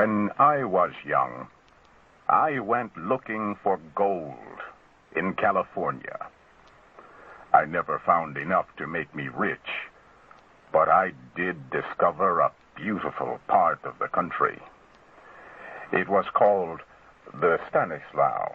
When I was young, I went looking for gold in California. I never found enough to make me rich, but I did discover a beautiful part of the country. It was called the Stanislaus.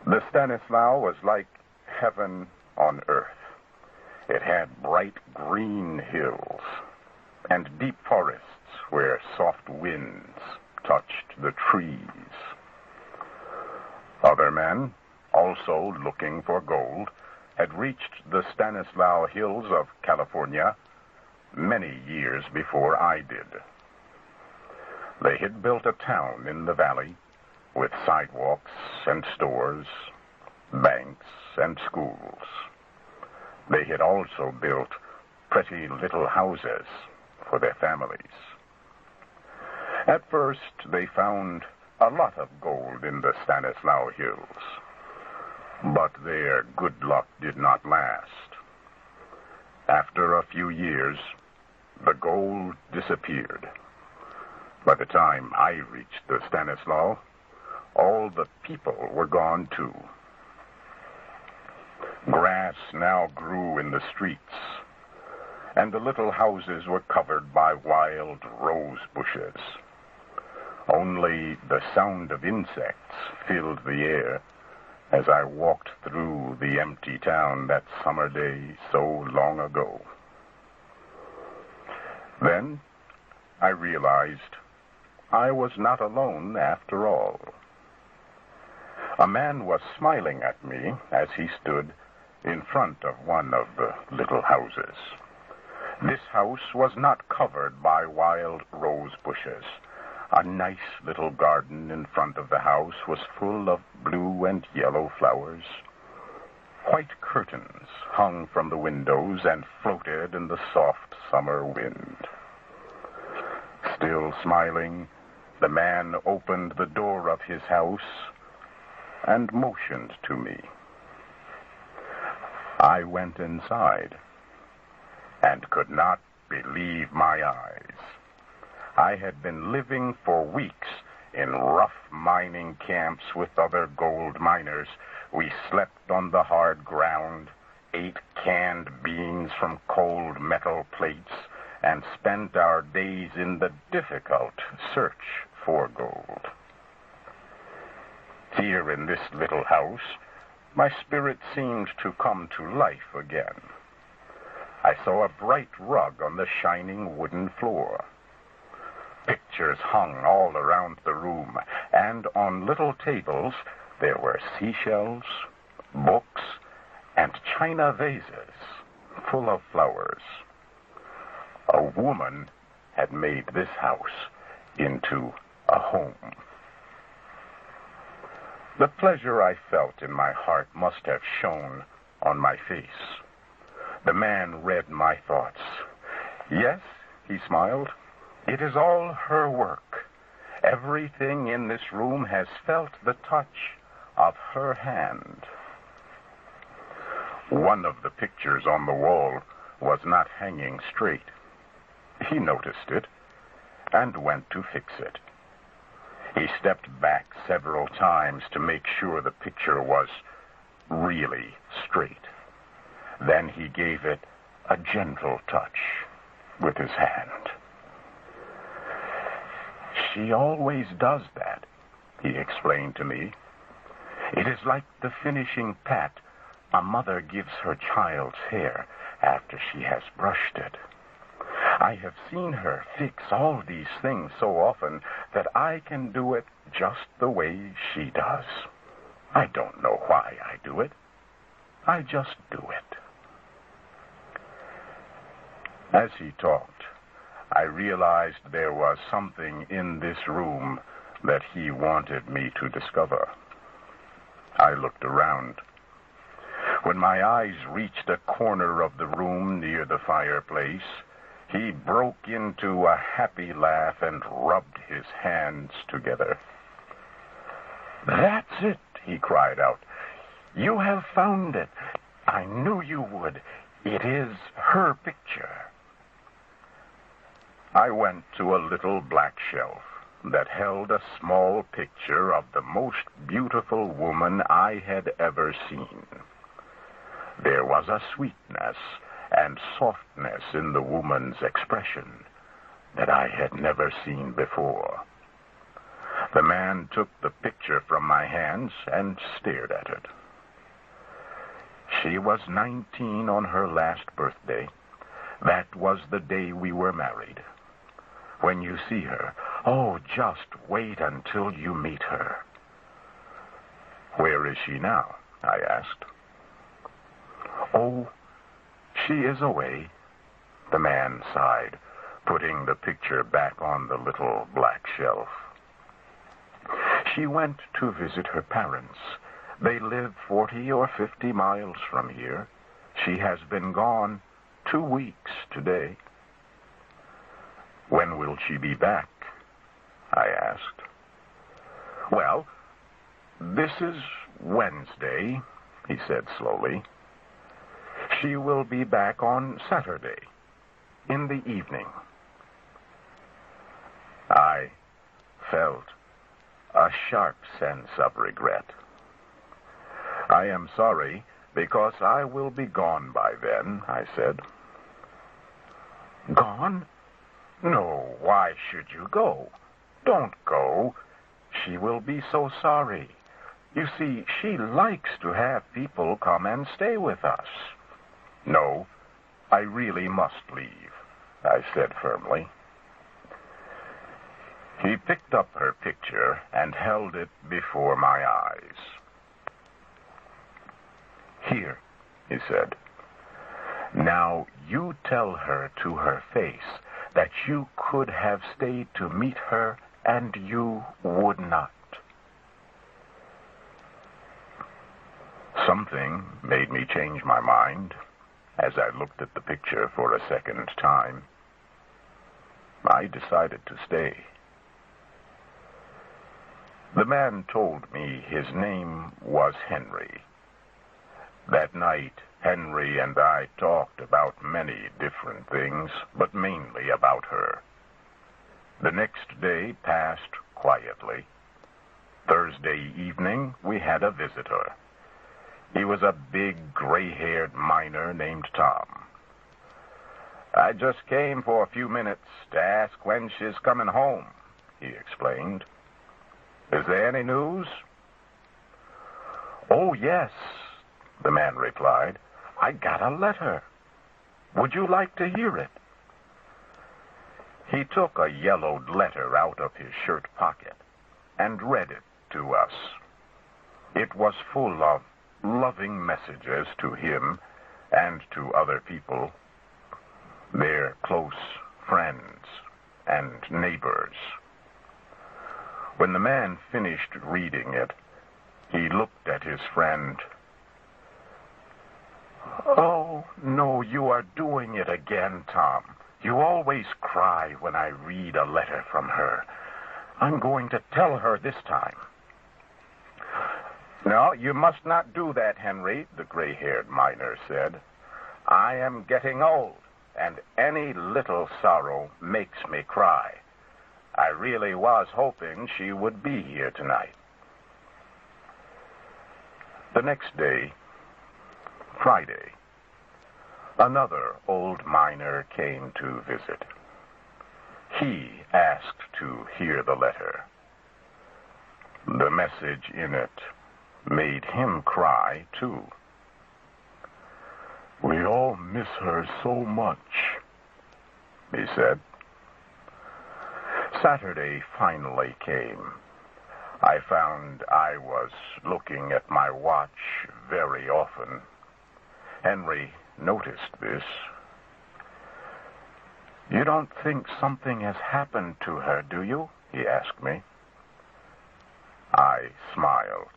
The Stanislaus was like heaven on earth. It had bright green hills and deep forests where soft winds touched the trees. Other men, also looking for gold, had reached the Stanislaus Hills of California many years before I did. They had built a town in the valley with sidewalks and stores, banks and schools. They had also built pretty little houses for their families. At first, they found a lot of gold in the Stanislaus Hills, but their good luck did not last. After a few years, the gold disappeared. By the time I reached the Stanislaus, all the people were gone too. Grass now grew in the streets, and the little houses were covered by wild rose bushes. Only the sound of insects filled the air as I walked through the empty town that summer day so long ago. Then I realized I was not alone after all. A man was smiling at me as he stood in front of one of the little houses. This house was not covered by wild rose bushes. A nice little garden in front of the house was full of blue and yellow flowers. White curtains hung from the windows and floated in the soft summer wind. Still smiling, the man opened the door of his house and motioned to me. I went inside and could not believe my eyes. I had been living for weeks in rough mining camps with other gold miners. We slept on the hard ground, ate canned beans from cold metal plates, and spent our days in the difficult search for gold. Here in this little house, my spirit seemed to come to life again. I saw a bright rug on the shining wooden floor. Pictures hung all around the room, and on little tables there were seashells, books, and china vases full of flowers. A woman had made this house into a home. The pleasure I felt in my heart must have shone on my face. The man read my thoughts. Yes, he smiled, it is all her work. Everything in this room has felt the touch of her hand. One of the pictures on the wall was not hanging straight. He noticed it and went to fix it. He stepped back several times to make sure the picture was really straight. Then he gave it a gentle touch with his hand. She always does that, he explained to me. It is like the finishing pat a mother gives her child's hair after she has brushed it. I have seen her fix all these things so often that I can do it just the way she does. I don't know why I do it. I just do it. As he talked, I realized there was something in this room that he wanted me to discover. I looked around. When my eyes reached a corner of the room near the fireplace, he broke into a happy laugh and rubbed his hands together. "That's it," he cried out. "You have found it. I knew you would. It is her picture." I went to a little black shelf that held a small picture of the most beautiful woman I had ever seen. There was a sweetness and softness in the woman's expression that I had never seen before. The man took the picture from my hands and stared at it. She was 19 on her last birthday. That was the day we were married. When you see her, oh, just wait until you meet her. Where is she now? I asked. Oh, she is away, the man sighed, putting the picture back on the little black shelf. She went to visit her parents. They live 40 or 50 miles from here. She has been gone 2 weeks today. When will she be back? I asked. Well, this is Wednesday, he said slowly. She will be back on Saturday, in the evening. I felt a sharp sense of regret. I am sorry, because I will be gone by then, I said. Gone? No, why should you go? Don't go. She will be so sorry. You see, she likes to have people come and stay with us. No, I really must leave, I said firmly. He picked up her picture and held it before my eyes. Here, he said. Now you tell her to her face that you could have stayed to meet her and you would not. Something made me change my mind as I looked at the picture for a second time. I decided to stay. The man told me his name was Henry. That night, Henry and I talked about many different things, but mainly about her. The next day passed quietly. Thursday evening, we had a visitor. He was a big, gray-haired miner named Tom. I just came for a few minutes to ask when she's coming home, he explained. Is there any news? Oh, yes, the man replied. I got a letter. Would you like to hear it? He took a yellowed letter out of his shirt pocket and read it to us. It was full of loving messages to him and to other people, their close friends and neighbors. When the man finished reading it, he looked at his friend. Oh, no, you are doing it again, Tom. You always cry when I read a letter from her. I'm going to tell her this time. No, you must not do that, Henry, the gray-haired miner said. I am getting old, and any little sorrow makes me cry. I really was hoping she would be here tonight. The next day, Friday, another old miner came to visit. He asked to hear the letter. The message in it made him cry, too. We all miss her so much, he said. Saturday finally came. I found I was looking at my watch very often. Henry noticed this. You don't think something has happened to her, do you? He asked me. I smiled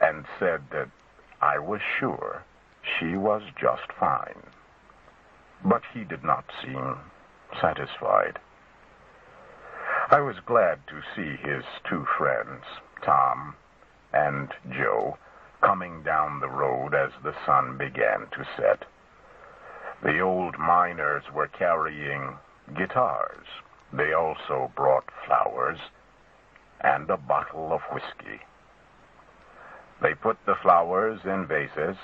and said that I was sure she was just fine. But he did not seem satisfied. I was glad to see his two friends, Tom and Joe, coming down the road as the sun began to set. The old miners were carrying guitars. They also brought flowers and a bottle of whiskey. They put the flowers in vases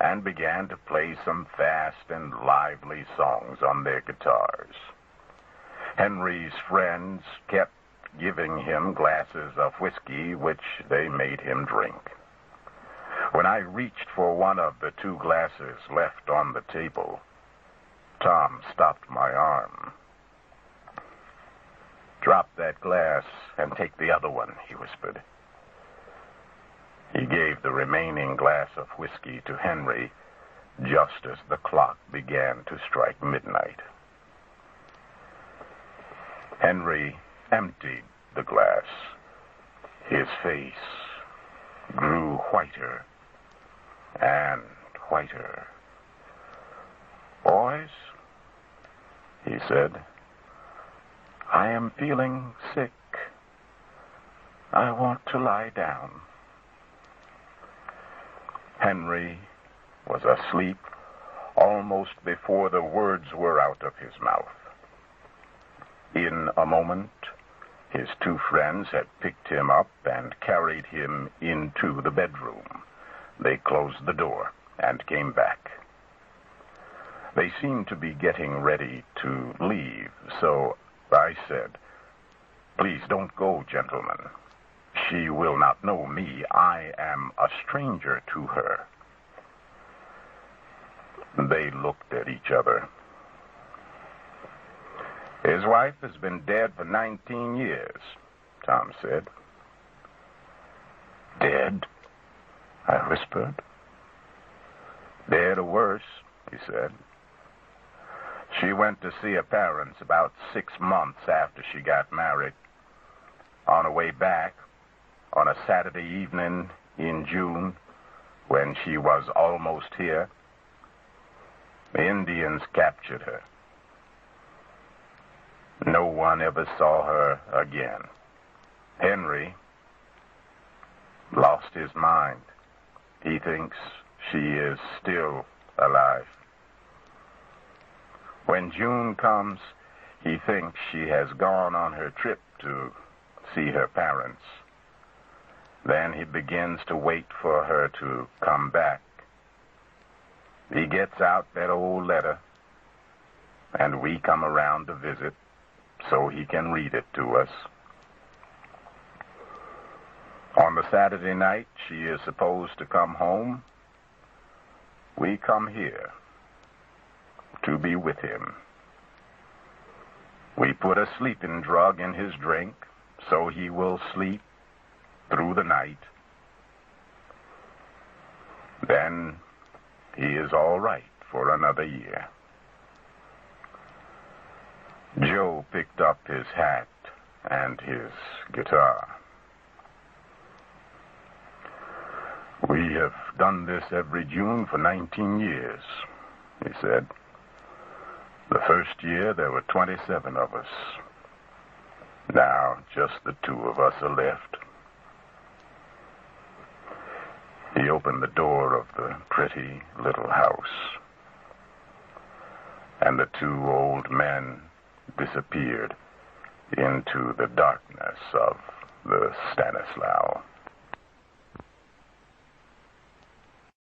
and began to play some fast and lively songs on their guitars. Henry's friends kept giving him glasses of whiskey, which they made him drink. When I reached for one of the 2 glasses left on the table, Tom stopped my arm. "Drop that glass and take the other one," he whispered. He gave the remaining glass of whiskey to Henry just as the clock began to strike midnight. Henry emptied the glass. His face grew whiter and whiter. "Boys," he said, "I am feeling sick. I want to lie down." Henry was asleep almost before the words were out of his mouth. In a moment, his 2 friends had picked him up and carried him into the bedroom. They closed the door and came back. They seemed to be getting ready to leave, so I said, "Please don't go, gentlemen. She will not know me. I am a stranger to her." They looked at each other. "His wife has been dead for 19 years, Tom said. "Dead?" I whispered. "Dead or worse," he said. "She went to see her parents about 6 months after she got married. On her way back, on a Saturday evening in June, when she was almost here, the Indians captured her. No one ever saw her again. Henry lost his mind. He thinks she is still alive. When June comes, he thinks she has gone on her trip to see her parents. Then he begins to wait for her to come back. He gets out that old letter, and we come around to visit so he can read it to us. On the Saturday night she is supposed to come home, we come here to be with him. We put a sleeping drug in his drink so he will sleep through the night. Then he is all right for another year." Joe picked up his hat and his guitar. "We have done this every June for 19 years, he said. "The first year there were 27 of us. Now just the 2 of us are left." He opened the door of the pretty little house, and the 2 old men disappeared into the darkness of the Stanislaus.